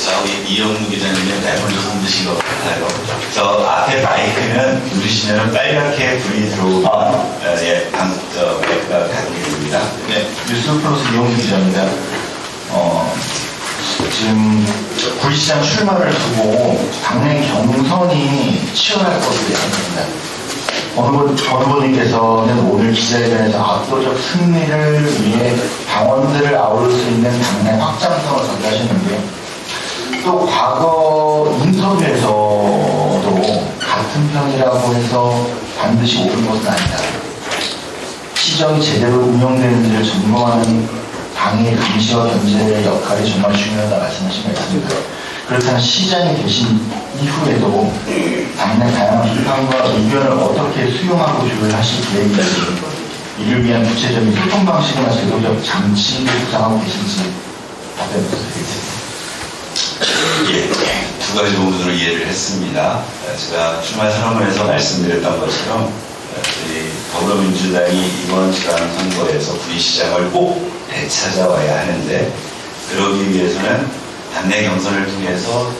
저기 이영무 기자님은 대본을 흔드신 것 같아요. 저 앞에 마이크는 누르시면 빨갛게 불이 들어오면 마이크가 닫힙니다. 네, 뉴스 플러스 이영무 기자입니다. 지금 구리시장 출마를 두고 당내 경선이 치열할 것으로 예상됩니다. 어느 분께서는 오늘 기자회견에서 압도적 승리를 위해 당원들을 아우를 수 있는 당내 확장성을 전달하셨는데요. 또 과거 인터뷰에서도 같은 편이라고 해서 반드시 옳은 것은 아니다. 시정이 제대로 운영되는지를 점검하는 당의 감시와 견제의 역할이 정말 중요하다 말씀하신 것 같습니다. 그렇다면 시장이 되신 이후에도 당내 다양한 비판과 의견을 어떻게 수용하고 조율하실 계획인지, 이를 위한 구체적인 소통 방식이나 제도적 장치를 구상하고 계신지 답변 부탁드리겠습니다. 두 가지 부분으로 이해를 했습니다. 제가 출마 선언문에서 말씀드렸던 것처럼 저희 더불어민주당이 이번 지방선거에서 구리시장을 꼭 되찾아와야 하는데, 그러기 위해서는 당내 경선을 통해서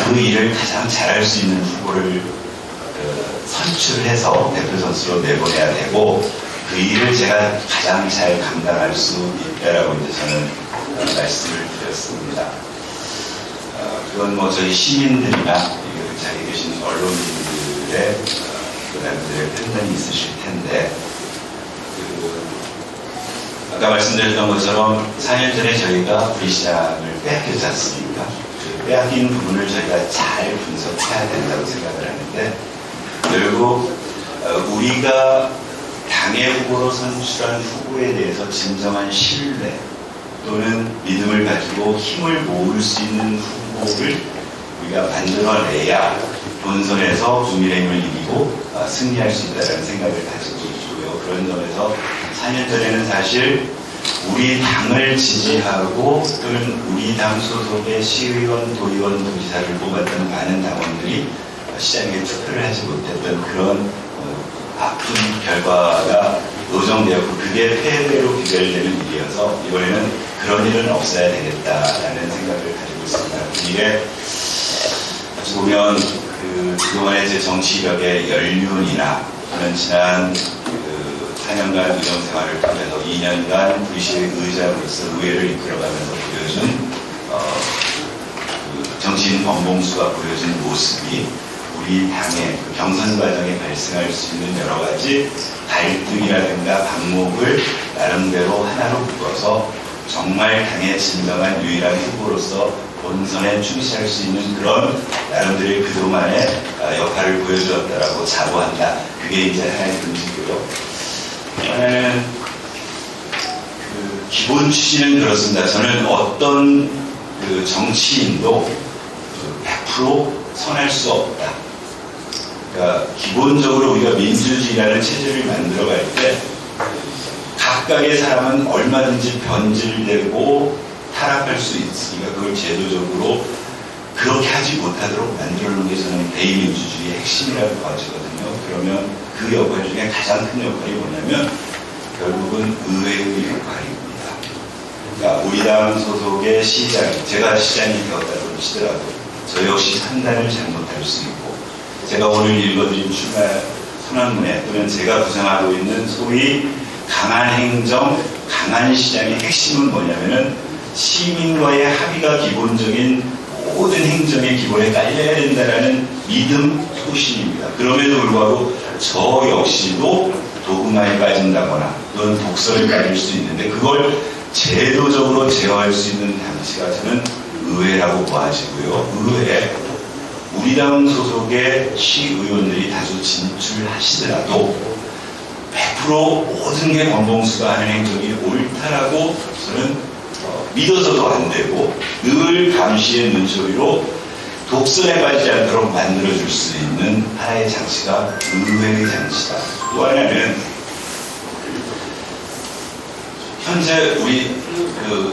그 일을 가장 잘할 수 있는 후보를 선출해서 대표 선수로 내보내야 되고, 그 일을 제가 가장 잘 감당할 수 있다라고 이제 저는 말씀을 드렸습니다. 그건 뭐 저희 시민들이나 자기 계신 언론인들의 그들의 판단이 있으실 텐데, 아까 말씀드렸던 것처럼 4년 전에 저희가 구리시장을 빼앗겼지 않습니까? 그 빼앗긴 부분을 저희가 잘 분석해야 된다고 생각을 하는데, 결국 우리가 당의 후보로 선출한 후보에 대해서 진정한 신뢰 또는 믿음을 가지고 힘을 모을 수 있는 후보를 우리가 만들어내야 본선에서 국민의힘을 이기고 승리할 수 있다는 생각을 가지고 있고요. 그런 점에서 4년 전에는 사실 우리 당을 지지하고 또는 우리 당 소속의 시의원, 도의원, 도지사를 뽑았던 많은 당원들이 시장에 투표를 하지 못했던 그런 아픈 결과가 노정되었고, 그게 폐해로 귀결되는 일이어서 이번에는 그런 일은 없어야 되겠다라는 생각을 가지고 있습니다. 이게 어찌 보면 그동안의 제 정치 이력의 연륜이나 또는 지난 4년간 의정 생활을 통해서 2년간 구리시의 의장으로서 의회를 이끌어가면서 보여준 정치인 권봉수가 보여준 모습이 우리 당의 경선 과정에 발생할 수 있는 여러 가지 갈등이라든가 방목을 나름대로 하나로 묶어서 정말 당의 진정한 유일한 후보로서 본선에 충실할 수 있는 그런 나름대로의 그동안의 역할을 보여주었다라고 자부한다. 그게 이제 하나의 금지고요. 하나는 기본 취지는 그렇습니다. 저는 어떤 정치인도 100% 선할 수 없다. 그러니까 기본적으로 우리가 민주주의라는 체제를 만들어갈 때 각각의 사람은 얼마든지 변질되고 타락할 수 있으니까 그걸 제도적으로 그렇게 하지 못하도록 만들어 놓은 게 저는 대의민주주의의 핵심이라고 봐지거든요. 그러면 그 역할 중에 가장 큰 역할이 뭐냐면 결국은 의회의 역할입니다. 그러니까 우리 당 소속의 시장, 제가 시장이 되었다고 치더라도 저 역시 판단을 잘못할 수 있고, 제가 오늘 읽어드린 출마 선언문에 또는 제가 구상하고 있는 소위 강한 행정, 강한 시장의 핵심은 뭐냐면은 시민과의 합의가 기본적인 모든 행정의 기본에 깔려야 된다는 믿음, 소신입니다. 그럼에도 불구하고 저 역시도 도구마에 빠진다거나 또는 독설에 빠질 수 있는데, 그걸 제도적으로 제어할 수 있는 장치가 저는 의회라고 보아지고요. 의회에 우리 당 소속의 시의원들이 다수 진출하시더라도 100% 모든 게 권봉수가 하는 행정이 옳다라고 저는 믿어서도 안 되고, 늘 감시의 눈초리로 독선에 빠지지 않도록 만들어줄 수 있는 하나의 장치가 의회의 장치다. 또 하나는 현재 우리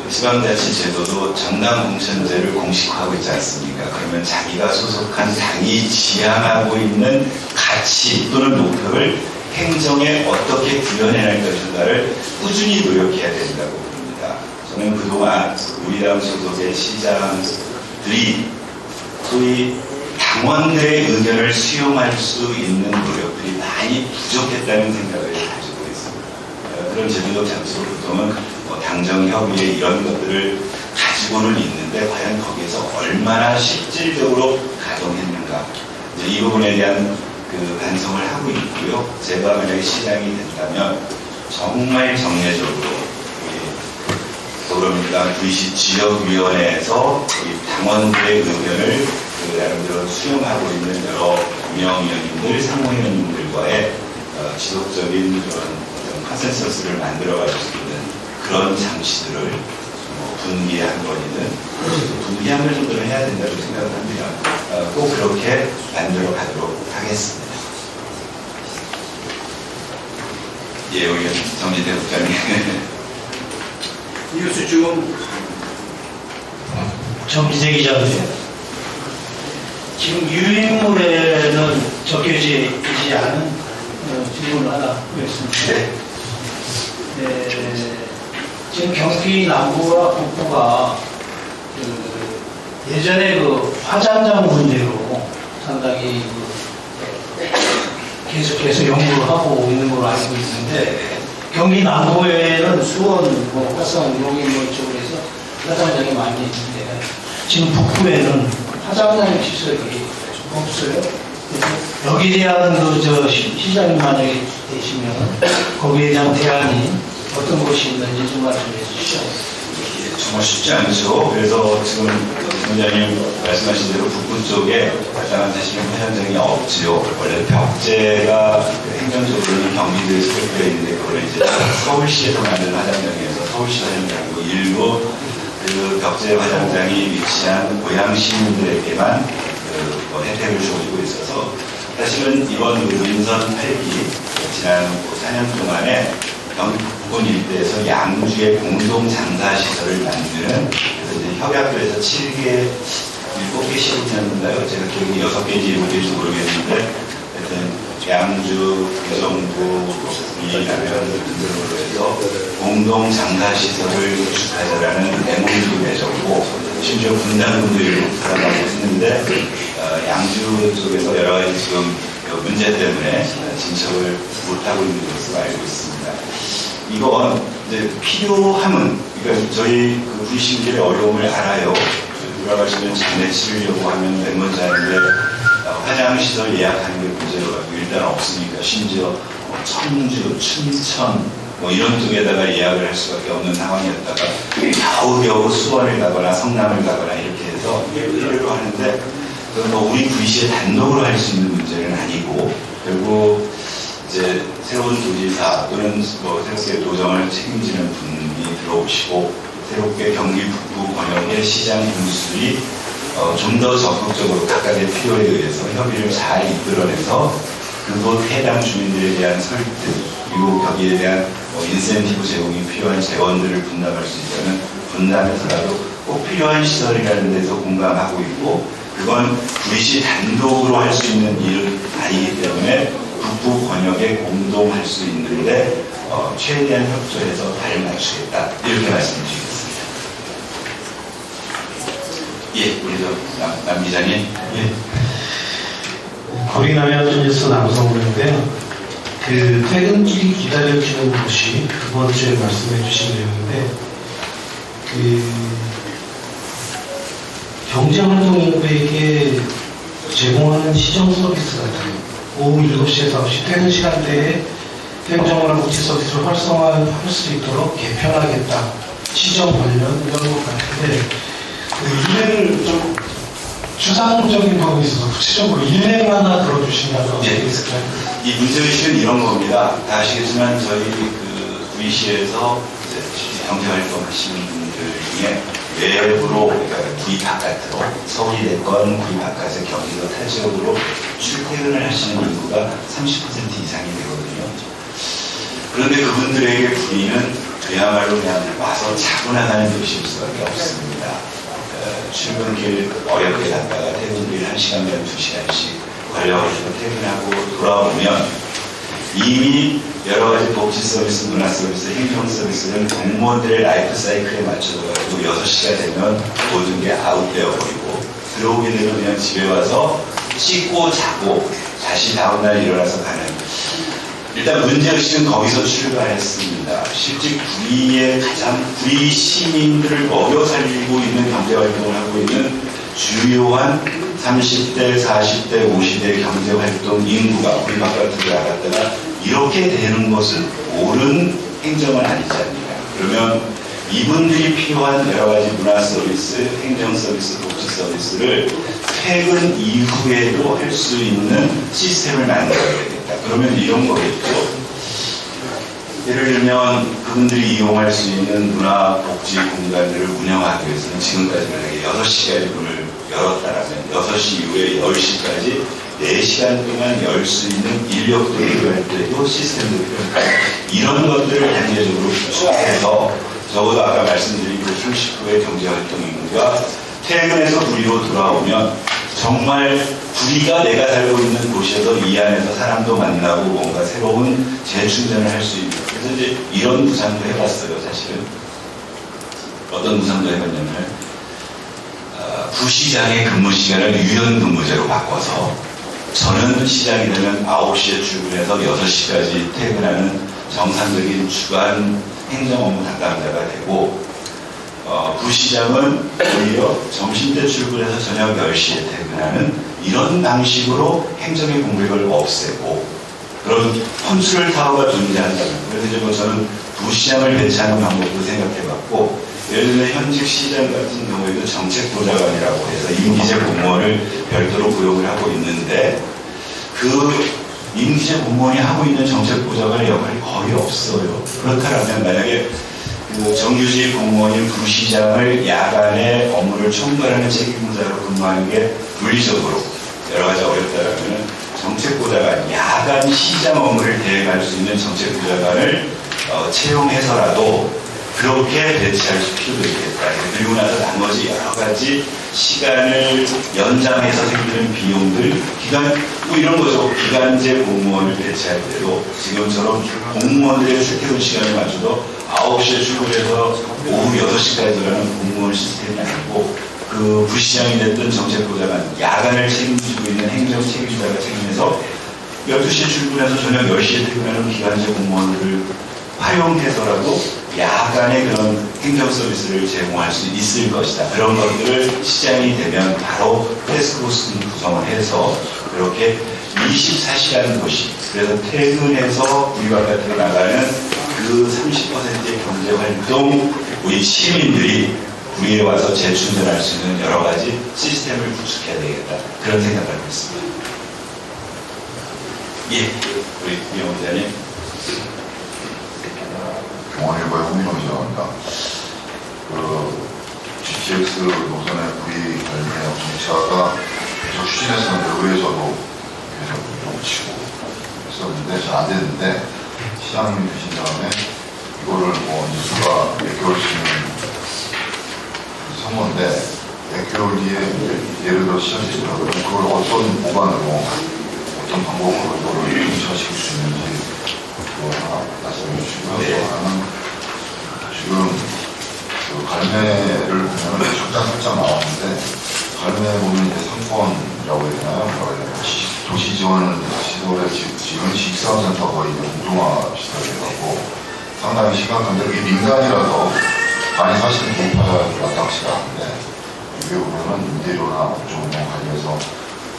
지방자치제도도 정당 공천제를 공식화하고 있지 않습니까? 그러면 자기가 소속한 당이 지향하고 있는 가치 또는 목표를 행정에 어떻게 구현해낼 것인가를 꾸준히 노력해야 된다고 봅니다. 저는 그동안 우리 당 소속의 시장, 당원들이 소위 당원들의 의견을 수용할 수 있는 노력들이 많이 부족했다는 생각을 가지고 있습니다. 그런 제도적 장치로 보통은 당정협의회 이런 것들을 가지고는 있는데 과연 거기에서 얼마나 실질적으로 가동했는가, 이제 이 부분에 대한 그 반성을 하고 있고요. 제가 만약에 시장이 된다면 정말 정례적으로 더불어민주당 VC 지역위원회에서 당원들의 의견을 나름대로 수용하고 있는 여러 운영위원님들, 상무위원님들과의 지속적인 그런 컨센서스를 만들어갈 수 있는 그런 장치들을 분기에 한 번이든 분기에 한 번 정도는 해야 된다고 생각을 합니다. 꼭 그렇게 만들어 가도록 하겠습니다. 예, 여기 정진태 국장님. 뉴스 중 정기재 기자인데요. 지금 유인물에는 적혀지지 않은 질문을 하나 드렸습니다. 지금 경기 남부와 북부가 예전에 그 화장장 문제로 상당히 계속해서 연구를 하고 있는 걸로 알고 있는데, 경기 남부에는 수원, 화성, 용인 이쪽으로 해서 화장장이 많이 있는데, 지금 북부에는 화장장 시설이 없어요. 그래서 여기에 대한 시장이 만약에 되시면 거기에 대한 대안이 어떤 것이 있는지 좀 말씀해 주시죠. 정말 쉽지 않죠. 그래서 지금 원장님 말씀하신 대로 북부 쪽에 화장한 사실은 화장장이 없지요. 원래 벽제가 행정적으로는 경기도에 소속되어 있는데 그걸 이제 서울시에서 만든 화장장에서 서울시 화장장이고 일부 그 벽제 화장장이 위치한 고향 시민들에게만 혜택을 주어지고 있어서 사실은 이번 민선 8기 지난 4년 동안에 경북권 일대에서 양주의 공동 장사 시설을 만드는, 그래서 이제 협약도에서 7개, 7개 시군이었는가요? 제가 기억이 6개인지 7개인지 모르겠는데, 하여튼 양주, 의정부, 이라면 등등으로 해서 공동 장사 시설을 구축하자라는 내용도 내줬고, 심지어 분당군도 일부 들어가고 있는데, 양주 쪽에서 여러 가지 지금 문제 때문에 진척을 못하고 있는 것으로 알고 있습니다. 이건 이제 필요함은, 그러니까 저희 그 VC들의 어려움을 알아요. 돌아가시면 장례 치르려고 하면 맨먼저 하는데 화장시설 예약하는 게 문제가 일단 없으니까, 심지어 청주, 춘천 이런 쪽에다가 예약을 할 수밖에 없는 상황이었다가 겨우겨우 수원을 가거나 성남을 가거나 이렇게 해서 필요로 하는데, 그건 우리 VC에 단독으로 할 수 있는 문제는 아니고, 결국 이제 새로운 도지사 또는 새롭게 도정을 책임지는 분이 들어오시고, 새롭게 경기 북부 권역의 시장 군수들이 좀 더 적극적으로 각각의 필요에 의해서 협의를 잘 이끌어내서 그곳 해당 주민들에 대한 설득, 그리고 거기에 대한 인센티브 제공이 필요한 재원들을 분담할 수 있다면 분담해서라도 꼭 필요한 시설이라는 데서 공감하고 있고, 그건 VC 단독으로 할 수 있는 일은 아니기 때문에 북부 권역에 공동할 수 있는데 최대한 협조해서 발 맞추겠다, 이렇게 말씀드리겠습니다. 예, 우리 남 기자님. 예. 거리나면 뉴스 남성우인데요. 그 퇴근길이 기다려지는 곳이 두 번째 말씀해 주신 내용인데, 그 경제활동인구에게 제공하는 시정 서비스 같은 오후 7시에서 9시 퇴근 시간대에 행정이나 복지 서비스를 활성화할 수 있도록 개편하겠다, 시정 관련 이런 것 같은데, 그 일례를 좀 추상적인 부분이 있어서 구체적으로 일례만 하나 들어주시면 어떻겠을까요? 이 문제의식은 이런 겁니다. 다 아시겠지만 저희 그 VC에서 경제활동 하시는 분들 중에 외부로, 그러니까 구입 바깥으로, 서울이 됐건 구입 바깥에 경기도 타 지역으로 출퇴근을 하시는 인구가 30% 이상이 되거든요. 그런데 그분들에게 구리는 그야말로 그냥 와서 자고 나가는 도시일 수밖에 없습니다. 출근길 어렵게 갔다가 퇴근길 1시간 반 2시간씩 걸려가지고 퇴근하고 돌아오면 이미 여러 가지 복지 서비스, 문화 서비스, 행정 서비스는 공무원들의 라이프 사이클에 맞춰가지고 6시가 되면 모든 게 아웃되어 버리고, 들어오게 되면 그냥 집에 와서 씻고 자고 다시 다음날 일어나서 가는. 일단 문제의식은 거기서 출발했습니다. 실제 구리 시민들을 먹여 살리고 있는 경제활동을 하고 있는 주요한 30대, 40대, 50대 경제활동 인구가 우리 바깥으로 나갔다가 이렇게 되는 것은 옳은 행정은 아니지 않느냐. 그러면 이분들이 필요한 여러 가지 문화 서비스, 행정 서비스, 복지 서비스를 퇴근 이후에도 할 수 있는 시스템을 만들어야 되겠다. 그러면 이런 거겠죠. 예를 들면 그분들이 이용할 수 있는 문화 복지 공간들을 운영하기 위해서는 지금까지 만약에 6시까지 문을 열었다라면 6시 이후에 10시까지 4시간 동안 열 수 있는 인력도 필요할 때도 시스템도 필요합니다. 이런 것들을 단계적으로 구축해서 적어도 아까 말씀드린 그 30%의 경제활동 인구가 퇴근해서 구리로 돌아오면 정말 구리가 내가 살고 있는 곳이어서 이 안에서 사람도 만나고 뭔가 새로운 재충전을 할 수 있는. 그래서 이제 이런 구상도 해봤어요, 사실은. 어떤 구상도 해봤냐면, 부시장의 근무 시간을 유연 근무제로 바꿔서 저는 시장이 되면 9시에 출근해서 6시까지 퇴근하는 정상적인 주간 행정 업무 담당자가 되고, 부시장은 오히려 점심때 출근해서 저녁 10시에 퇴근하는 이런 방식으로 행정의 공백을 없애고 그런 혼수를 타워가 존재한다면, 그래서 이제 뭐 저는 부시장을 배치하는 방법도 생각해봤고, 예를 들면 현직 시장 같은 경우에도 정책보좌관이라고 해서 임기제 공무원을 별도로 고용을 하고 있는데 그 임기제 공무원이 하고 있는 정책보좌관의 역할이 거의 없어요. 그렇다면 만약에 그 정규직 공무원인 부시장을 야간에 업무를 총괄하는 책임자로 근무하는 게 물리적으로 여러 가지 어렵다면 정책보좌관, 야간 시장 업무를 대행할 수 있는 정책보좌관을 채용해서라도 그렇게 배치할 필요도 있겠다. 그리고 나서 나머지 여러 가지 시간을 연장해서 생기는 비용들, 뭐 이런 거죠. 기간제 공무원을 배치할 때도 지금처럼 공무원들의 출퇴근 시간에 맞춰서 9시에 출근해서 오후 6시까지라는 공무원 시스템이 아니고 그 부시장이 됐든 정책보좌관, 야간을 책임지고 있는 행정 책임자가 책임해서 12시에 출근해서 저녁 10시에 퇴근하는 기간제 공무원들을 활용해서라도 야간에 그런 행정 서비스를 제공할 수 있을 것이다. 그런 것들을 시장이 되면 바로 태스크포스 구성을 해서 그렇게 24시간 도시, 그래서 퇴근해서 우리 바깥으로 나가는 그 30%의 경제활동, 우리 시민들이 우리에 와서 재충전할 수 있는 여러 가지 시스템을 구축해야 되겠다. 그런 생각을 하고 있습니다. 예, 우리 김영호 기자님. 경원일보의 홍민호 기자입니다. GTX 노선의 구리 발매 정차가 계속 추진했었는데 의회에서도 계속 좀 치고 했었는데 잘 안 됐는데 시장님이 되신 다음에 이거를 뭐 뉴스가 몇 개월씩은 선거인데 몇 개월 뒤에 예를 들어 시장이 되더라고요. 그걸 어떤 보관으로 어떤 방법으로 이거를 정차시킬 수 있는지 하나 말씀해 주시고요. 또 하나는 지금 그 갈매를 보면 살짝 나왔는데 갈매 보면 이제 상권이라고 해야 되나요? 도시 지원 시설의 지금 식사센터 거의 공동화 시설이라고 상당히 심각한데 이게 민간이라서 많이 사실은 개입하자가 마땅치가 않은데 이게 보면은 임대료나 업종 운영 관리해서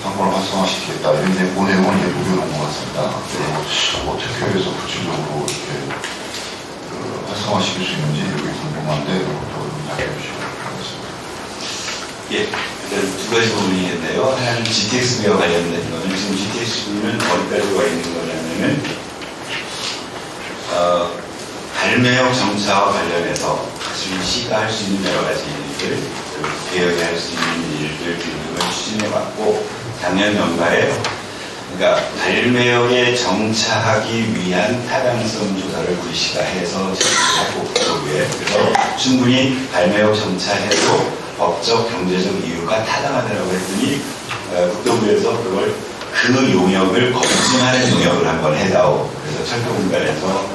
상권을 활성화시키겠다 이런 이제 그 내용을 이제 녹여놓은 것 같습니다. 그리고 어떻게 해서 구체적으로 이렇게 활성화시킬 수 있는지 여기 궁금한데 이것도 좀 알려 주시고 바라겠습니다. 예, 일단 두 가지 부분이겠네요. 하나는 GTX와 관련된 거는 지금 GTX는 어디까지 와 있는 거냐면은 발매역 정차와 관련해서 지금 시가 할 수 있는 여러 가지 일들, 개혁이 할 수 있는 일들 등등을 추진해왔고 작년 연말에 그러니까 발매역에 정차하기 위한 타당성 조사를 구시가 해서 제출하고 국토부에 그래서 충분히 발매역 정차해도 법적 경제적 이유가 타당하다고 했더니 국토부에서 그걸 그 용역을 검증하는 용역을 한번 해다오. 그래서 철도공단에서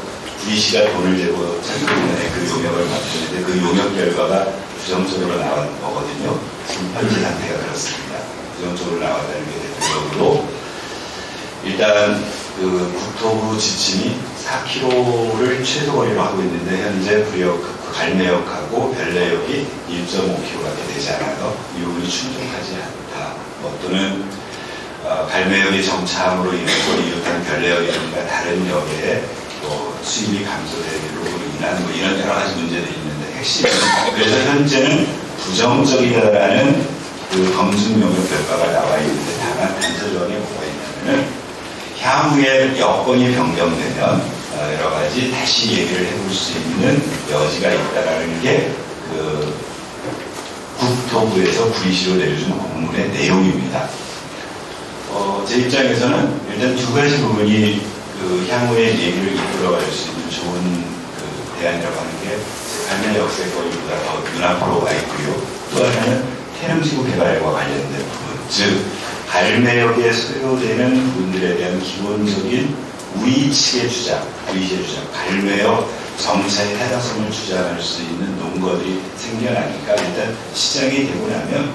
구시가 돈을 대고 철도공단에 그 용역을 맡겼는데 그 용역 결과가 부정적으로 나온 거거든요. 지금 현재 상태가 그렇습니다. 부정적으로 나왔다는 게 대표적으로 일단 그 국토부 지침이 4km를 최소 거리로 하고 있는데 현재 구리역 갈매역하고 별내역이 1.5km밖에 되지 않아서 이 부분이 충족하지 않다. 또는 갈매역의 정차함으로 인해서 이웃한 별내역이라든가 다른 역에 수입이 감소되기로 인한 이런 여러 가지 문제들이 있는데 핵심은 그래서 현재는 부정적이다라는 그 검증 용역 결과가 나와 있는데 다만 단서조항에 뭐가 있냐면은 향후에 여건이 변경되면 여러 가지 다시 얘기를 해볼 수 있는 여지가 있다라는 게 그 국토부에서 구리시로 내려준 공문의 내용입니다. 제 입장에서는 일단 두 가지 부분이 그 향후의 얘기를 이끌어갈 수 있는 좋은 그 대안이라고 하는 게 갈매 역세권보다 더 눈앞으로 와 있고요. 또 하나는 태릉지구 개발과 관련된 부분, 즉 갈매역에 소요되는 부분들에 대한 기본적인 우리 측의 주장, 우리시의 주장, 갈매역 정차의 타당성을 주장할 수 있는 논거들이 생겨나니까 일단 시작이 되고 나면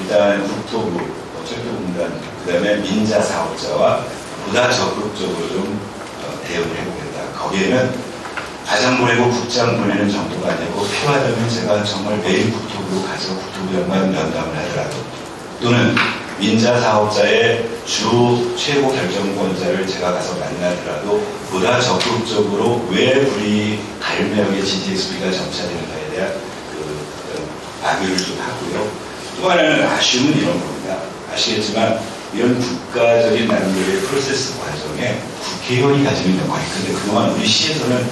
일단 국토부, 철도공단, 그 다음에 민자사업자와 보다 적극적으로 좀 대응을 해보겠다. 거기에는 가장 보내고 국장 보내는 정도가 아니고 필요하다면 제가 정말 매일 국토부로 가서 국토부 연관 면담을 하더라도 또는 민자사업자의 주 최고 결정권자를 제가 가서 만나더라도 보다 적극적으로 왜 우리 갈매역의 GTX-B가 정차되는가에 대한 그 악유를 좀 하고요. 또 하나는 아쉬움은 이런 겁니다. 아시겠지만 이런 국가적인 나름대로의 프로세스 과정에 국회의원이 가지는 역할이 큰데 그동안 우리 시에서는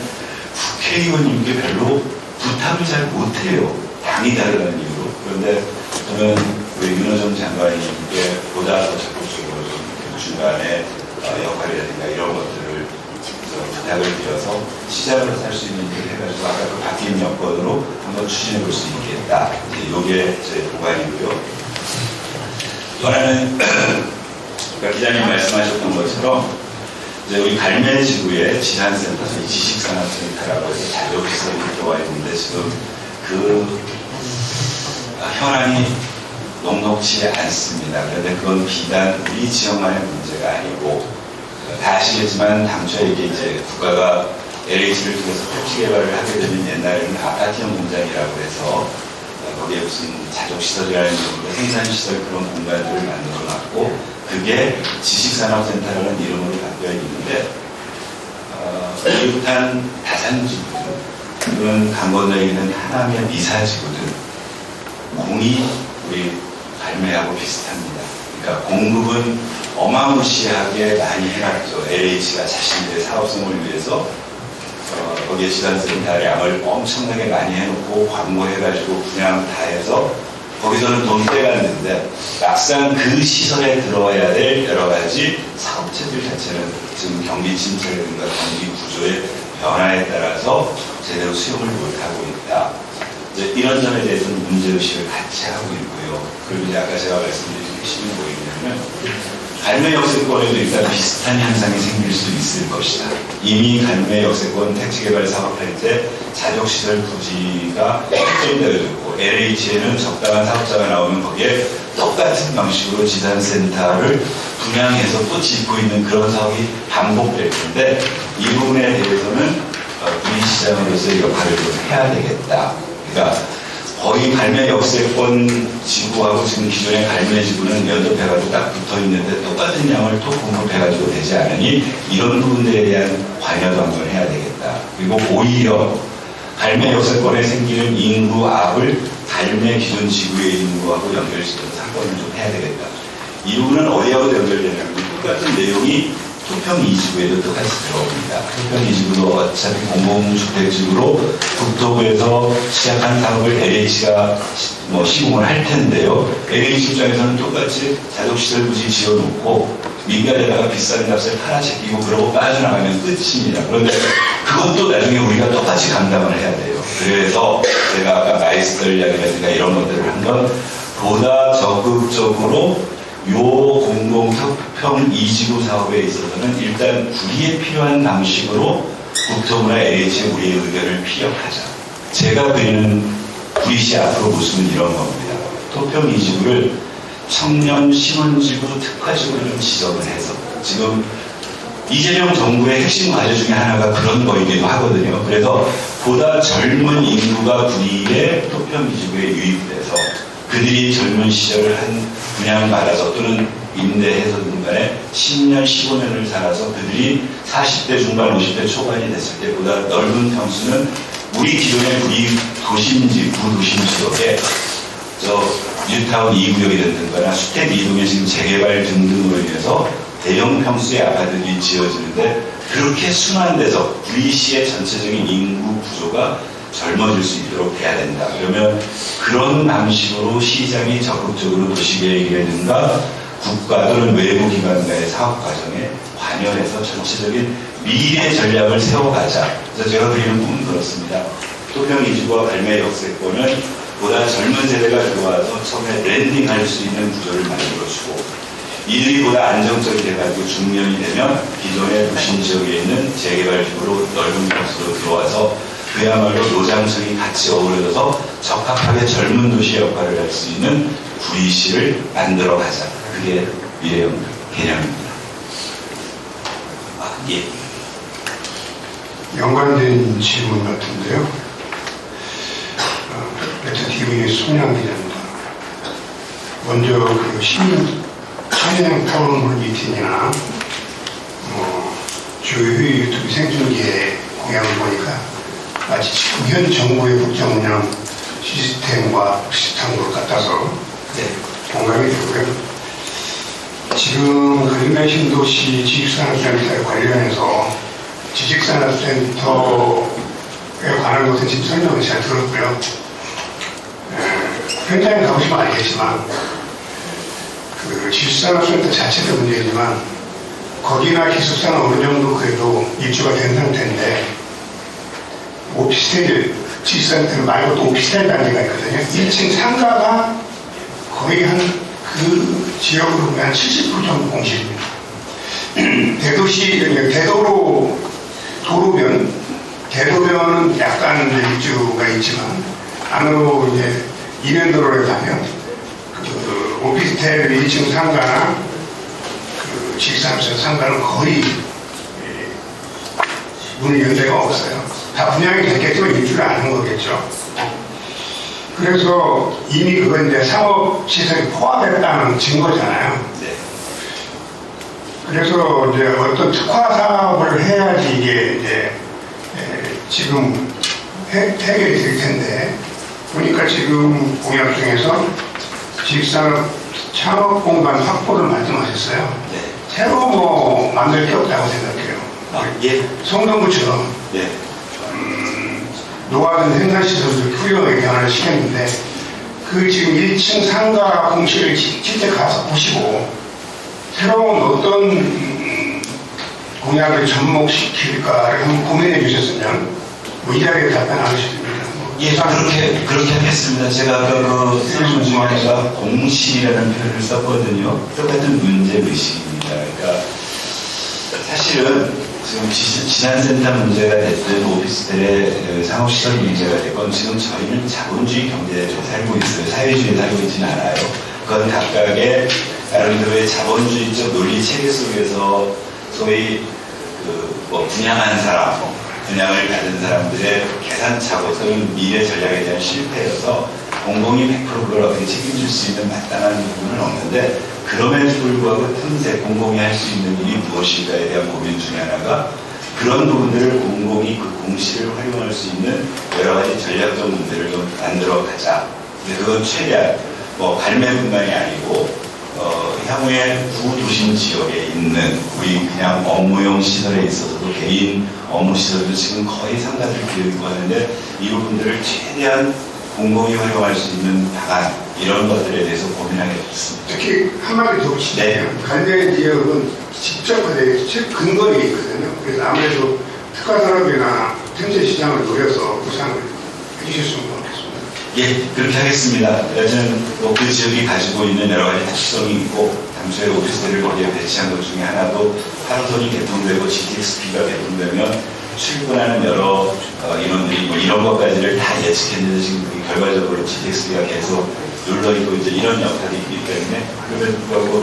국회의원님께 별로 부탁을 잘 못해요. 당이 다르다는 이유로. 그런데 저는 우리 윤호정 장관님께 보다 더 적극적으로 좀 중간에 역할이라든가 이런 것들을 부탁을 드려서 시작을 할 수 있는 일을 해가지고 아까 그 바뀐 여건으로 한번 추진해 볼 수 있겠다. 이게 제 보관이고요. 또 하나는 그러니까 기자님 말씀하셨던 것처럼 이제 우리 갈매지구에 지산센터, 지식산업센터라고 해서 자료시설이 들어와 있는데 지금 그 현황이 녹록치 않습니다. 그런데 그건 비단 우리 지역만의 문제가 아니고 다 아시겠지만 당초에 이제 국가가 LH를 통해서 토지 개발을 하게 되면 옛날에는 아파트형 공장이라고 해서 거기에 무슨 자족시설이라는 이름으로 생산시설 그런 공간들을 만들어 놨고 그게 지식산업센터라는 이름으로 바뀌어 있는데 이웃한 다산지구든 그런 강건도에 있는 하남의 미사지구든 공이 우리 갈매하고 비슷합니다. 그러니까 공급은 어마무시하게 많이 해놨죠. LH가 자신들의 사업성을 위해서 거기에 지산센터 양을 엄청나게 많이 해놓고 광고해가지고 분양 다 해서 거기서는 돈 떼갔는데 막상 그 시설에 들어와야 될 여러 가지 사업체들 자체는 지금 경기 침체라든가 경기 구조의 변화에 따라서 제대로 수용을 못하고 있다. 이제 이런 점에 대해서는 문제의식을 같이 하고 있고요. 그리고 이제 아까 제가 말씀드린 핵심이 뭐였냐면 갈매 역세권에도 일단 비슷한 현상이 생길 수 있을 것이다. 이미 갈매 역세권 택지개발 사업할 때 자족시설 부지가 확정되어졌고 LH에는 적당한 사업자가 나오면 거기에 똑같은 방식으로 지산센터를 분양해서 또 짓고 있는 그런 사업이 반복될 텐데 이 부분에 대해서는 우리 시장으로서의 역할을 좀 해야 되겠다. 그러니까 거의 갈매 역세권 지구하고 지금 기존의 갈매 지구는 연접해가지고 딱 붙어 있는데 똑같은 양을 또 공급해가지고 되지 않으니 이런 부분들에 대한 관여도 한번 해야 되겠다. 그리고 오히려 갈매 역세권에 생기는 인구 압을 갈매 기존 지구의 인구하고 연결시켜서 사건을 좀 해야 되겠다. 이 부분은 어디하고 연결되냐면 똑같은 내용이 토평 2지구에도 똑같이 들어옵니다. 토평 2지구도 어차피 공공주택지구로 국토부에서 시작한 사업을 LH가 시공을 할 텐데요. LH 입장에서는 똑같이 자족시설 부지 지어놓고 민간에다가 비싼 값에 팔아제끼고 그러고 빠져나가면 끝입니다. 그런데 그것도 나중에 우리가 똑같이 감당을 해야 돼요. 그래서 제가 아까 마이스터 이야기라든가 이런 것들을 한 건 보다 적극적으로 요 공공토평 2지구 사업에 있어서는 일단 구리에 필요한 방식으로 국토부나 LH에 우리의 의견을 피력하자. 제가 그리는 구리시 앞으로 모습은 이런 겁니다. 토평 2지구를 청년 신혼지구 특화지구로 좀 지정을 해서 지금 이재명 정부의 핵심 과제 중에 하나가 그런 거이기도 하거든요. 그래서 보다 젊은 인구가 구리의 토평 2지구에 유입돼서 그들이 젊은 시절을 한 분양받아서 또는 임대해서든 간에 10년, 15년을 살아서 그들이 40대 중반, 50대 초반이 됐을 때 보다 넓은 평수는 우리 기존의 구리 도심지, 구도심 지역에 뉴타운 2구역이 됐거나 수택 이동의 지금 재개발 등등으로 인해서 대형 평수의 아파트들이 지어지는데 그렇게 순환돼서 구리시의 전체적인 인구 구조가 젊어질 수 있도록 해야 된다. 그러면 그런 방식으로 시장이 적극적으로 도시계획이라든가 국가 또는 외부 기관과의 사업 과정에 관여해서 전체적인 미래 전략을 세워가자. 그래서 제가 그리는 꿈은 그렇습니다. 토평 2지구와 발매 역세권은 보다 젊은 세대가 들어와서 처음에 랜딩할 수 있는 구조를 만들어주고 이들이 보다 안정적이 돼가지고 중년이 되면 기존의 도심 지역에 있는 재개발지구로 넓은 곳으로 들어와서 그야말로 노장층이 같이 어우러져서 적합하게 젊은 도시의 역할을 할 수 있는 구리시를 만들어 가자. 그게 미래형 개념입니다. 예. 연관된 질문 같은데요. TV의 손양 기자입니다. 먼저 그 시민 찬양 토론 미팅이나 주요 유튜브 생중계 공약을 보니까 마치 지금 현 정부의 국정 운영 시스템과 비슷한 것 같아서 공감이 되고요. 지금 그 인간 신도시 지식산업센터에 관련해서 지식산업센터에 관한 것은 지금 설명을 잘 들었고요. 현장에 가보시면 알겠지만 그 지식산업센터 자체도 문제이지만 거기나 기숙사는 어느 정도 그래도 입주가 된 상태인데 오피스텔 지식센터 말고 또 오피스텔 단지가 있거든요. 1층 상가가 거의 한 그 지역으로 보면 한 70% 정도 공실입니다. 대도시, 대도변은 약간 입주가 있지만 안으로 이제 이면도로에 가면 그 오피스텔 1층 상가나 그 지식산업센터 상가는 거의 문을 연 데가 없어요. 다 분양이 됐겠지만 입주를 안 한 거겠죠. 그래서 이미 그건 이제 상업시설이 포함됐다는 증거잖아요. 네. 그래서 이제 어떤 특화 사업을 해야지 이게 이제 지금 해결이 될 텐데, 보니까 지금 공약 중에서 지식산업 창업 공간 확보를 말씀하셨어요. 네. 새로 뭐 만들 게 없다고 생각해요. 예. 성동구처럼 네. 노화된 생산시설을 훌륭하게 개발을 시켰는데 그 지금 1층 상가 공실을 직접 가서 보시고 새로운 어떤 공약을 접목시킬까를 한번 고민해 주셨으면 뭐 이 자리에 답변 안 하셨습니다. 예, 그렇게 하겠습니다. 제가 아까 그 설문 중에 하나가 공실이라는 표현을 썼거든요. 똑같은 문제의식입니다. 그러니까 사실은 지금 지난센터 문제가 됐든 오피스텔의 상업시설 문제가 됐건 지금 저희는 자본주의 경제에 살고 있어요. 사회주의에 살고 있지는 않아요. 그건 각각의 나름대로의 자본주의적 논리 체계 속에서 소위 분양한 사람, 분양을 받은 사람들의 계산착오 또는 미래 전략에 대한 실패여서 공공이 100% 그걸 어떻게 책임질 수 있는 마땅한 부분은 없는데 그럼에도 불구하고 틈새 공공이 할 수 있는 일이 무엇일까에 대한 고민 중에 하나가 그런 부분들을 공공이 그 공시를 활용할 수 있는 여러 가지 전략적 문제를 좀 만들어 가자. 근데 그건 최대한 발매뿐만이 아니고 향후에 구도심 지역에 있는 우리 그냥 업무용 시설에 있어서도 개인 업무 시설도 지금 거의 상가들 기울이고 하는데 이 부분들을 최대한 공공이 활용할 수 있는 방안 이런 것들에 대해서 고민하겠습니다. 특히 한마디 더 치면 관련 지역은 직접 근거리 있거든요. 그래서 아무래도 특화산업이나 틈새 시장을 노려서 구상을 해주셨으면 좋겠습니다. 예, 그렇게 하겠습니다. 저는 그 지역이 가지고 있는 여러 가지 특성이 있고 당초에 오피스텔을 거기에 배치한 것 중에 하나도 하루선이 개통되고 GTX-B가 개통되면 출근하는 여러 인원들이 이런 것까지를 다 예측했는데 지금 결과적으로 GTX-B가 계속 눌러있고 이제 이런 역할이 있기 때문에 그럼에도 불구하고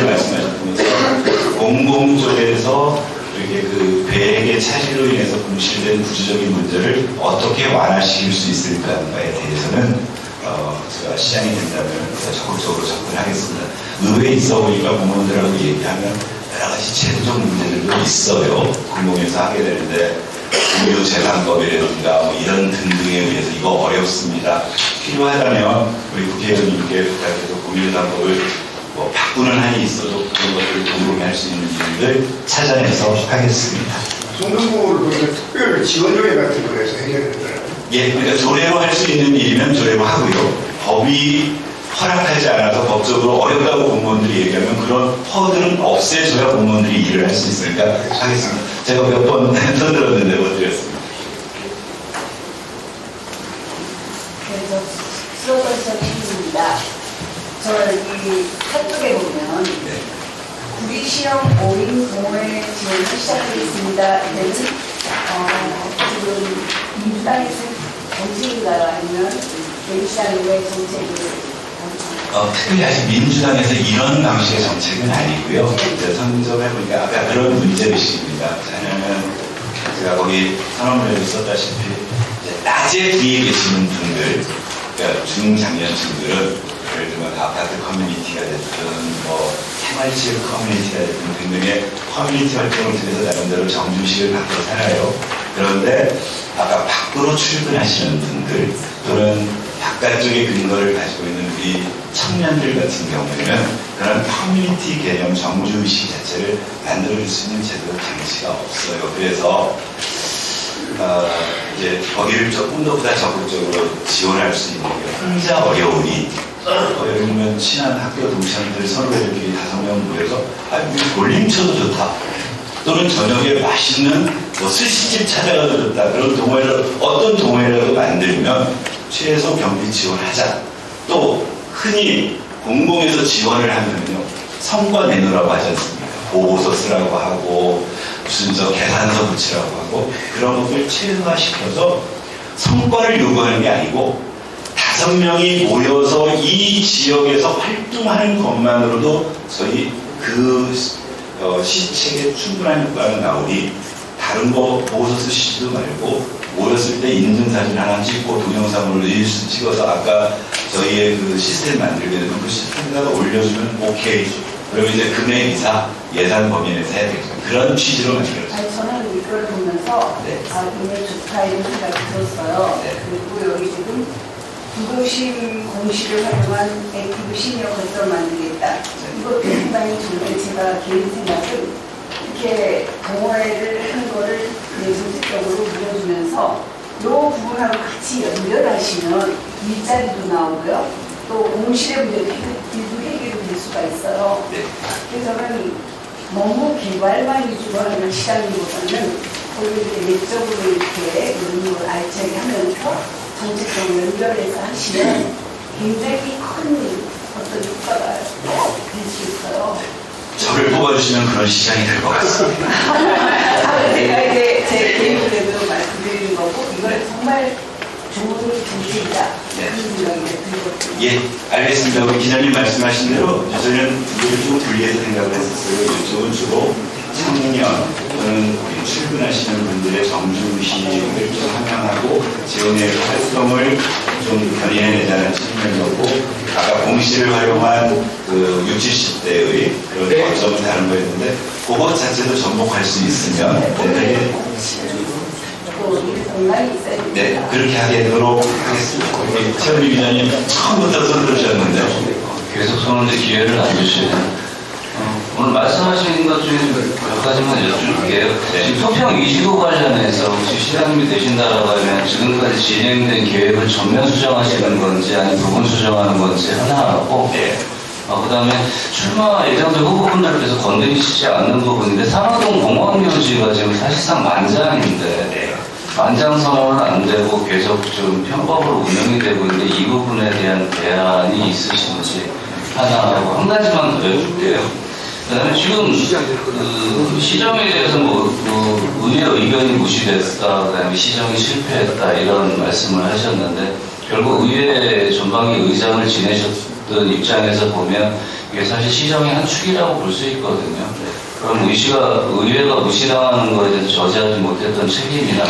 말씀하셨으면서 공공 쪽에서 이렇게 그 배액의 차질로 인해서 공실된 구조적인 문제를 어떻게 완화시킬 수 있을까에 대해서는 제가 시장이 된다면 적극적으로 접근하겠습니다. 의회에 있어 보니까 공무원들하고 얘기하면 여러 가지 제도적 문제들도 있어요. 공공에서 하게 되는데 공유재산법이라든가 뭐 이런 등등에 의해서 이거 어렵습니다. 필요하다면 우리 국회의원님께 부탁해서 공유재산법을 뭐 바꾸는 한이 있어도 그런 것들을 궁금해할 수 있는 일을 찾아내서 하겠습니다. 송등부를 보니까 특별 지원조례 같은 거에서 해결되더라고요. 예, 그러니까 조례로 할 수 있는 일이면 조례로 하고요. 법이 허락하지 않아서 법적으로 어렵다고 공무원들이 얘기하면 그런 허들은 없애줘야 공무원들이 일을 할 수 있으니까 하겠습니다. 제가 몇 번 떠들었는데 못 드렸습니다. 그래서 수로건설 팀입니다. 저 여기 카톡에 보면 구리시형 5인 동호회 지원을 시작하겠습니다. 이때는 지금 민주당에서 정책인가요? 아니면 민주당의 정책을 특별히 아직 민주당에서 이런 방식의 정책은 아니고요. 이제 선점해보니까 아까 그런 문제의식입니다. 왜냐하면 제가 거기 선언문에도 썼다시피 이제 낮에 뒤에 계시는 분들, 그러니까 중장년층들은 예를 들면 아파트 커뮤니티가 됐든 뭐 생활지역 커뮤니티가 됐든 등등의 커뮤니티 활동을 통해서 나름대로 정주식을 갖고 살아요. 그런데 아까 밖으로 출근하시는 분들 또는 바깥쪽의 근거를 가지고 있는 우리 청년들 같은 경우에는 그런 커뮤니티 개념 정주의식 자체를 만들어줄 수 있는 제도 장치가 없어요. 그래서 이제 거기를 조금 더 보다 적극적으로 지원할 수 있는 게 혼자 어려우니 예를 들면 친한 학교 동창들 선후배들끼리 5명 모여서 우리 볼링 쳐도 좋다. 또는 저녁에 맛있는 뭐 스시집 찾아가도 좋다. 그런 동호회를 어떤 동호회라도 만들면 최소 경비 지원하자. 또 흔히 공공에서 지원을 하면요 성과 내놓으라고 하지 않습니까? 보고서 쓰라고 하고 무슨 저 계산서 붙이라고 하고 그런 것들 최소화시켜서 성과를 요구하는 게 아니고 5명이 모여서 이 지역에서 활동하는 것만으로도 저희 그 시책에 충분한 효과가 나오니 다른 거 보고서 쓰시지도 말고 모였을 때 인증사진 하나 찍고 동영상으로 릴스 찍어서 아까 저희의 그 시스템 만들게 되면 그 시스템에다가 올려주면 오케이. 그러면 이제 금액 이사 예산 범위 내에서 해야 되겠죠. 그런 취지로 만들었죠. 아니, 저는 이걸 보면서 굉장히 좋다 이런 생각이 들었어요. 그리고 여기 지금 부도심 공시를 활용한 액티브 시니어 건설 만들겠다. 이것도 상당히 좋은데 제가 개인 생각은 이렇게 동호회를 한 거를 정책적으로 물려주면서 이 부분하고 같이 연결하시면 일자리도 나오고요. 또 공실의 문제도 일부 해결이 될 수가 있어요. 그래서 저는 너무 개발만 위주로 하는 시장보다는 거기에 내적으로 이렇게 이런 걸 알차게 하면서 정책적으로 연결해서 하시면 굉장히 큰 어떤 효과가 될 수 있어요. 저를 뽑아주시면 그런 시장이 될 것 같습니다. 제가 이제 제 개인적으로 말씀드리는 거고 이걸 정말 좋은 정책이다. 그런 생각이 들거든요. 예, 알겠습니다. 우리 기자님 말씀하신 대로 저는 이걸 좀 분리해서 생각을 했었어요. 이쪽은 주로 청년 또는 출근하시는 분들의 정주의식을 좀 함양하고 지원의 활동을 좀 견인해내자는 측면이었고 아까 공시를 활용한 그 60, 70대의 그런 거점을 다른 거였는데 그것 자체도 접목할 수 있으면 네, 그렇게 하도록 하겠습니다. 우리 최은희 기자님 처음부터 손들으셨는데 계속 손을 기회를 안 주시네요. 오늘 말씀하신 것 중에 몇 가지만 여쭐게요. 지금 소평 2지구 관련해서 혹시 시장님이 되신다라고 하면 지금까지 진행된 계획을 전면 수정하시는 건지 아니면 부분 수정하는 건지 하나하고 그 다음에 출마 예정자 후보분들께서 건드리시지 않는 부분인데 상하동 공원묘지가 지금 사실상 만장인데 만장 선언은 안 되고 계속 좀 편법으로 운영이 되고 있는데 이 부분에 대한 대안이 있으신지 하나하고 한 가지만 더 여쭐게요. 그 다음에 지금 시정에 대해서 의회 의견이 무시됐다, 그 다음에 시정이 실패했다 이런 말씀을 하셨는데 결국 의회 전방위 의장을 지내셨던 입장에서 보면 이게 사실 시정의 한 축이라고 볼 수 있거든요. 그럼 의회가 무시당하는 것에 대해서 저지하지 못했던 책임이나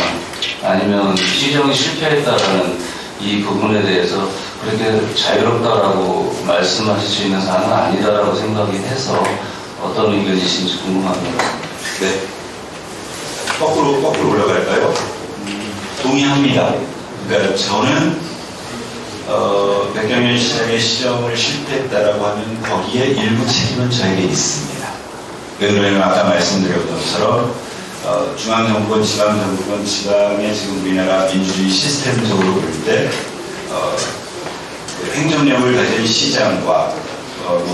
아니면 시정이 실패했다라는 이 부분에 대해서 그렇게 자유롭다라고 말씀하실 수 있는 사안은 아니다라고 생각이 해서 어떤 의견이신지 궁금합니다. 네. 거꾸로 올라갈까요? 동의합니다. 그러니까 저는 백경현 시장의 시정을 실패했다라고 하면 거기에 일부 책임은 저에게 있습니다. 왜 그러냐면 아까 말씀드렸던 것처럼 중앙정부건 지방정부건 지방의 지금 우리나라 민주주의 시스템적으로 볼 때 행정력을 가진 시장과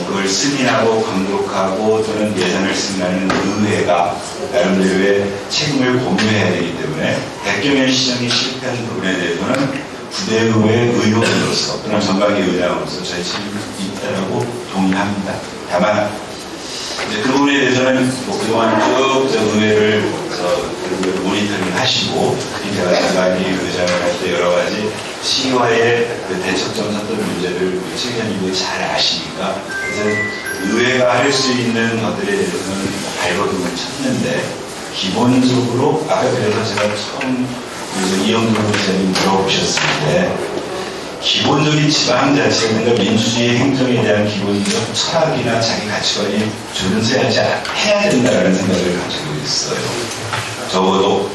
그걸 승인하고 감독하고 또는 예산을 승인하는 의회가 나름대로의 책임을 공유해야 되기 때문에 백경현 시장이 실패한 부분에 대해서는 부대의회 의원으로서 또는 전방위 의장으로서 저희 책임이 있다고 동의합니다. 다만 이제 그 부분에 대해서는 그동안 쭉 의회를 모니터링 하시고 제가 전방위 의장을 할 때 여러 가지 시와의 대척점 섰던 문제를 최기자님도 잘 아시니까 그래서 의회가 할 수 있는 것들에 대해서는 발버둥을 쳤는데 기본적으로 아까 그래서 제가 처음 이영돈 기자님 물어보셨을 때 기본적인 지방자치가 민주주의 행정에 대한 기본적 철학이나 자기 가치관이 존재하지 해야 된다는 생각을 가지고 있어요. 적어도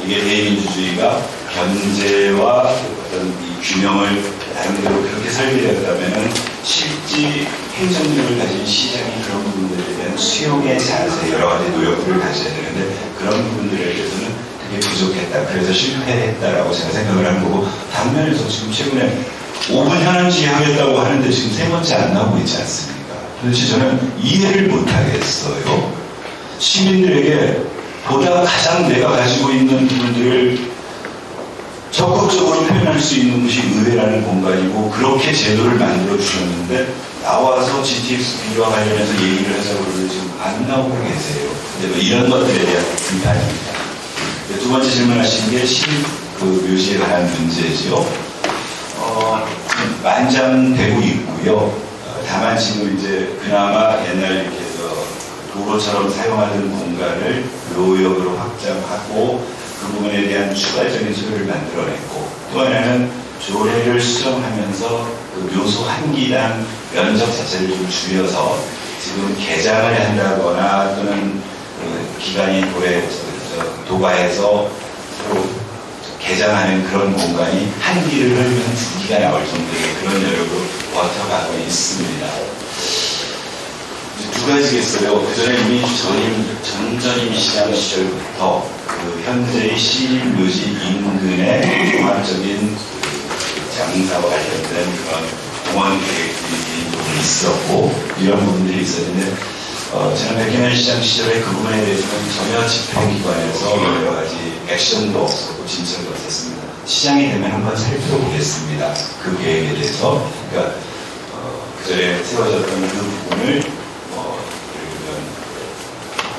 이게 대민주주의가 견제와 어떤 이 균형을 나름대로 그렇게 설계되었다면 실제 행정력을 가진 시장이 그런 부분들에 대한 수용의 자세, 여러 가지 노력들을 가져야 되는데 그런 부분들에 대해서는 그게 부족했다. 그래서 실패했다라고 제가 생각을 하는 거고 반면에서 지금 최근에 5분 현황주의 하겠다고 하는데 지금 3번째 안 나오고 있지 않습니까? 도대체 저는 이해를 못하겠어요. 시민들에게 보다 가장 내가 가지고 있는 부분들을 적극적으로 표현할 수 있는 것이 의회라는 공간이고 그렇게 제도를 만들어 주셨는데 나와서 GTX-B와 관련해서 얘기를 하자고 그러는데 지금 안 나오고 계세요. 근데 뭐 이런 것들에 대한 비판입니다. 두 번째 질문하신 게 묘지에 관한 문제죠. 만장되고 있고요. 다만 지금 이제 그나마 옛날 이렇게 도로처럼 사용하던 공간을 노역으로 확장하고 그 부분에 대한 추가적인 수요를 만들어냈고 또 하나는 조례를 수정하면서 그 묘소 한 기당 면적 자체를 좀 줄여서 지금 개장을 한다거나 또는 그 기간이 도가에서 서로 개장하는 그런 공간이 한 기를 흘리면 2기가 나올 정도의 그런 여력으로 버텨가고 있습니다. 두 가지겠어요. 그 전에 이미 전전임 시장 시절부터 그 현재의 시립묘지 인근의 종합적인 장사와 관련된 그런 공원 계획들이 좀 있었고 이런 부분들이 있었는데 저는 백경현 시장 시절에 그 부분에 대해서는 전혀 집행기관에서 여러 가지 액션도 없었고 진척도 없었습니다. 시장이 되면 한번 살펴보겠습니다. 그 계획에 대해서. 그러니까 그전에 세워졌던 그 부분을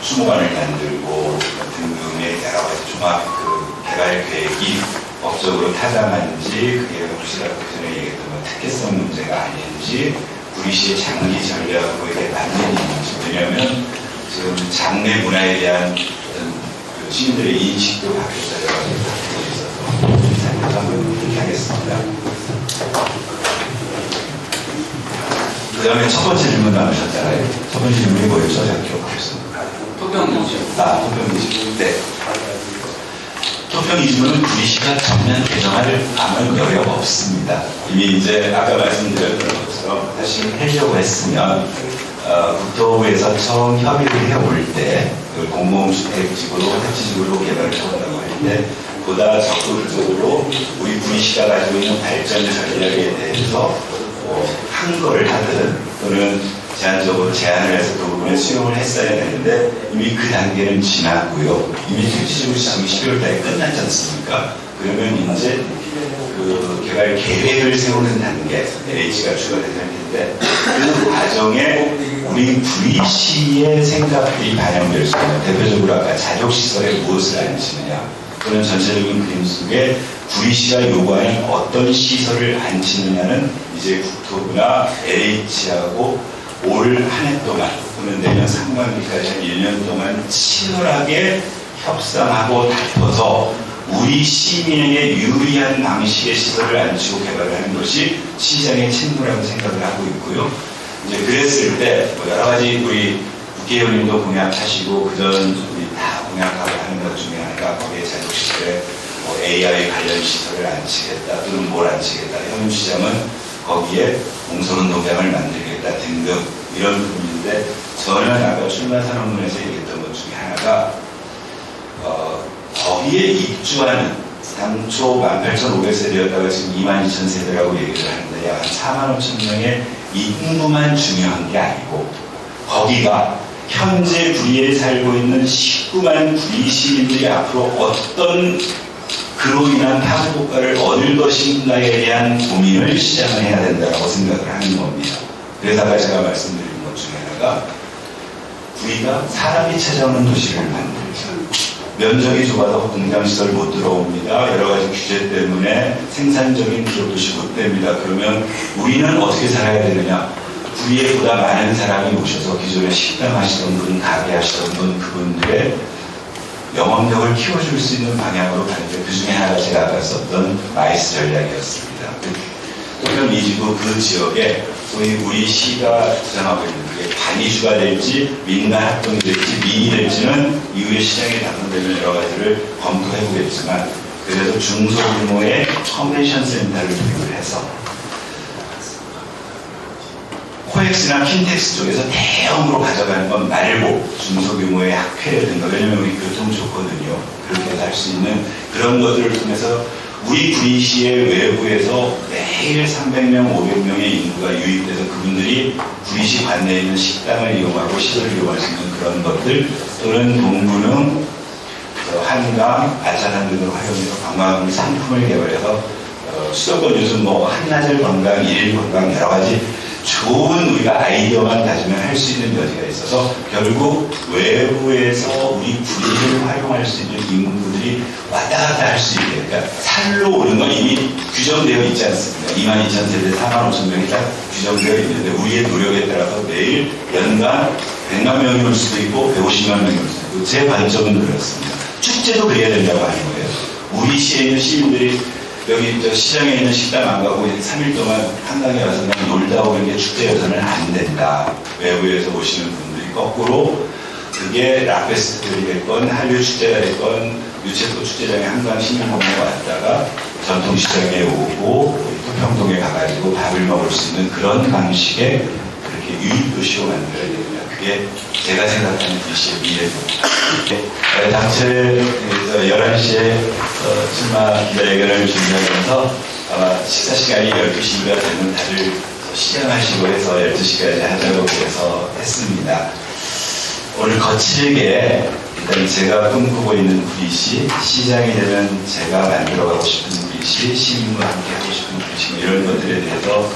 수목관을 만들고 등등의 여러 가지 종합 개발 계획이 법적으로 타당한지 그게 혹시 그 전에 얘기했던 특혜성 문제가 아닌지 구리시의 장기 전략에 맞는 있는지 왜냐하면 지금 장내 문화에 대한 어떤 시민들의 인식도 바뀌어서 여러 가지 바뀌고 있어서 살펴서 한번 하겠습니다. 그 다음에 첫 번째 질문 나누셨잖아요. 첫 번째 질문이 뭐였죠? 제가 기억하고 있습니다. 토평이죠. 토평이죠. 네. 토평이즘은 구리시가 전면 개정할 아무 여력 없습니다. 이미 이제 아까 말씀드렸던 것처럼 사실 하려고 했으면 국토부에서 처음 협의를 해올 때 공공주택지구로 택지지구로 개발을 해온다고 할 때 보다 적극적으로 우리 구리시가 가지고 있는 발전 전략에 대해서 한 거를 하든 또는 제한적으로 제한을 해서 그 부분에 수용을 했어야 되는데 이미 그 단계는 지났고요. 이미 택지지구 시장이 12월 달에 끝났지 않습니까? 그러면 이제 그 개발 계획을 세우는 단계, LH가 추가될 텐데 그 과정에 우리 구리시의 생각들이 반영될 수 있는 대표적으로 아까 자족시설에 무엇을 앉히느냐 또는 전체적인 그림 속에 구리시가 요구하는 어떤 시설을 안치느냐는 이제 국토부나 LH하고 올 한 해 동안 또는 내년 상반기까지 한 1년 동안 치열하게 협상하고 다퉈서 우리 시민에게 유리한 방식의 시설을 안치고 개발을 하는 것이 시장의 책무라고 생각을 하고 있고요. 이제 그랬을 때 여러 가지 우리 국회의원님도 공약하시고 그전 우리 다 공약하고 하는 것 중에 하나가 거기에 자동시설에 AI 관련 시설을 안치겠다 또는 뭘 안치겠다. 현시장은 거기에 공설운동장을 만들겠다 등등 이런 부분인데 저는 아까 출마산업문에서 얘기했던 것 중에 하나가 거기에 입주하는 당초 18,500세대였다가 지금 22,000세대라고 얘기를 하는데 약 4만 5천 명의 인구만 중요한 게 아니고 거기가 현재 구리에 살고 있는 19만 구리 시민들이 앞으로 어떤 그로 인한 파급 효과를 얻을 것인가에 대한 고민을 시작을 해야 된다고 생각을 하는 겁니다. 그래서 아까 제가 말씀드린 것 중에 하나가 구리가 사람이 찾아오는 도시를 만들자. 면적이 좁아서 공장시설 못 들어옵니다. 여러 가지 규제 때문에 생산적인 기업도시 못 됩니다. 그러면 우리는 어떻게 살아야 되느냐? 구리에 보다 많은 사람이 오셔서 기존에 식당 하시던 분, 가게 하시던 분, 그분들의 영업력을 키워줄 수 있는 방향으로 가는데 그 중에 하나가 제가 아까 썼던 마이스 전략이었습니다. 또는 이지구 그 지역에 소위 우리 시가 주장하고 있는 그게 반이주가 될지 민간 합동이 될지 민이 될지는 이후에 시장에 당선되면 여러 가지를 검토해 보겠지만 그래서 중소규모의 컨벤션 센터를 도입을 해서 코엑스나 킨텍스 쪽에서 대형으로 가져가는 건 말고 중소규모의 학회라든가 왜냐면 우리 교통 좋거든요. 그렇게 해서 할 수 있는 그런 것들을 통해서 우리 구리시의 외부에서 매일 300명, 500명의 인구가 유입돼서 그분들이 구리시 관내에 있는 식당을 이용하고 시설을 이용할 수 있는 그런 것들 또는 동구는 한강, 아차산 등을 활용해서 관광 상품을 개발해서 수도권 요즘 뭐 한나절 관광, 일일 관광 여러 가지 좋은 우리가 아이디어만 가지면 할 수 있는 여지가 있어서 결국 외부에서 우리 구리를 활용할 수 있는 인구들이 왔다 갔다 할 수 있게 그러니까 살로 오는 건 이미 규정되어 있지 않습니까? 22,000세대 4만 5천 명이 다 규정되어 있는데 우리의 노력에 따라서 매일 연간 100만 명이 올 수도 있고 150만 명이 올 수도 있고 제 관점은 그렇습니다. 축제도 그래야 된다고 하는 거예요. 우리 시에 있는 시민들이 여기 저 시장에 있는 식당 안 가고 3일 동안 한강에 와서 그냥 놀다 오는 게 축제여서는 안 된다. 외부에서 오시는 분들이 거꾸로 그게 락페스티벌이 됐건 한류 축제가 됐건 유채꽃 축제장에 한강 시민공원에 왔다가 전통시장에 오고 토평동에 가가지고 밥을 먹을 수 있는 그런 방식의 그렇게 유입도시로 만들어야 됩니다. 그게 제가 생각하는 도시의 미래입니다. 당초에 11시에 출마 기자회견을 준비하면서 아마 식사 시간이 12시가 되면 다들 시장하시고 해서 12시까지 하자고 그래서 했습니다. 오늘 거칠게 일단 제가 꿈꾸고 있는 구리시, 시장이 되면 제가 만들어가고 싶은 구리시, 시민과 함께 하고 싶은 구리시 이런 것들에 대해서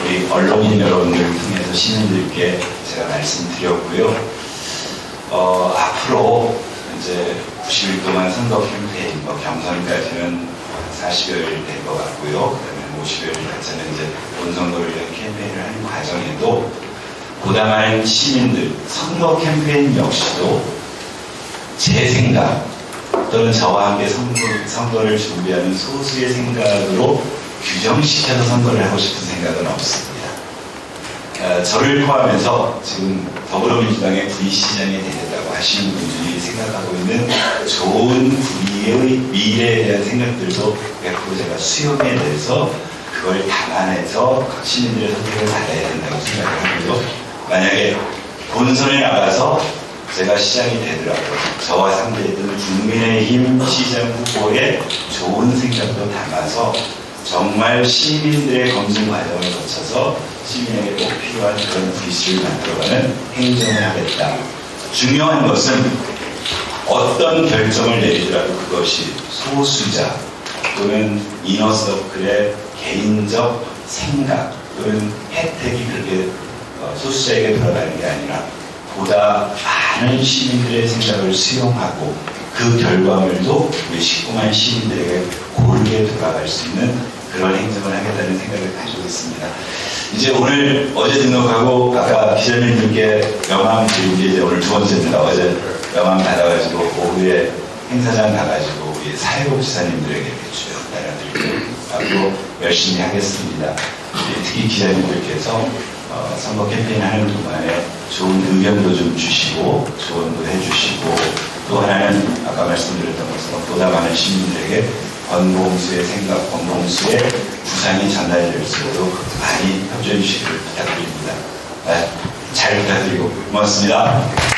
우리 언론인 여러분들을 통해서 시민들께 제가 말씀드렸고요. 앞으로 이제 90일 동안 선거 캠페인, 경선까지는 40여일 된 것 같고요. 그 다음에 50여일 같이는 이제 본선거를 위한 캠페인을 하는 과정에도 보다 많은 시민들, 선거 캠페인 역시도 제 생각 또는 저와 함께 선거를 준비하는 소수의 생각으로 규정시켜서 선거를 하고 싶은 생각은 없습니다. 저를 포함해서 지금 더불어민주당의 구리시장이 되겠다고 하시는 분들이 생각하고 있는 좋은 구리의 미래에 대한 생각들도 100% 제가 수용에 대해서 그걸 담아내서 각 시민들의 선택을 받아야 된다고 생각을 하고요. 만약에 본선에 나가서 제가 시장이 되더라도 저와 상대했던 국민의힘 시장 후보의 좋은 생각도 담아서 정말 시민들의 검증 과정을 거쳐서 시민에게 꼭 필요한 그런 구리시를 만들어가는 행정을 하겠다. 중요한 것은 어떤 결정을 내리더라도 그것이 소수자 또는 이너서클의 개인적 생각 또는 혜택이 그렇게 소수자에게 돌아가는 게 아니라 보다 많은 시민들의 생각을 수용하고 그 결과물도 우리 19만 시민들에게 고르게 돌아갈 수 있는 그런 행정을 하겠다는 생각을 가지고 있습니다. 이제 오늘 어제 등록하고 아까 기자님들께 명함 드린 게 이제 오늘 두 번째입니다. 어제 명함 받아가지고 오후에 행사장 가가지고 우리 사회복지사님들에게 쭉 따라드리고 앞으로 열심히 하겠습니다. 특히 기자님들께서 선거 캠페인 하는 동안에 좋은 의견도 좀 주시고 조언도 해주시고 또 하나는 아까 말씀드렸던 것처럼 보다 많은 시민들에게 권봉수의 생각, 권봉수의 구상이 전달될 수 있도록 많이 협조해 주시기를 부탁드립니다. 잘 부탁드리고 고맙습니다.